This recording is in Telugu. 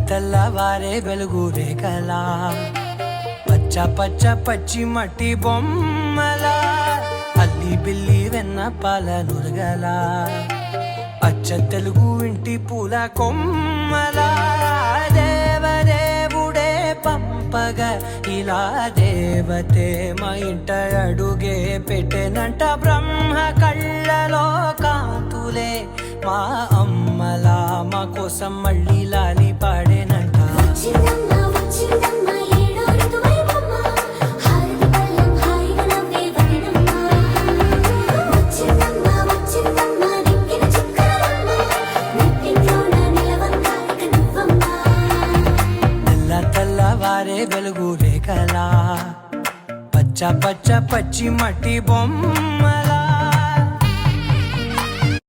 తెల్లవారే వెలుగు రేఖలా పచ్చ పచ్చ పచ్చి మట్టి బొమ్మలా అల్లి బిల్లి వెన్న పాల నురగలా అచ్చ తెలుగు ఇంటి పూల కొమ్మలా దేవదేవుడే పంపగ ఇలా దేవతే మా ఇంట అడుగే పెట్టెనంట బ్రహ్మ కళ్ళలో కాంతులే మా అమ్మలా మా కోసం మళ్ళీ లాలి పాడేనంట. తెల్లవారే వెలుగు రేఖలా పచ్చ పచ్చ పచ్చి మట్టి బొమ్మలా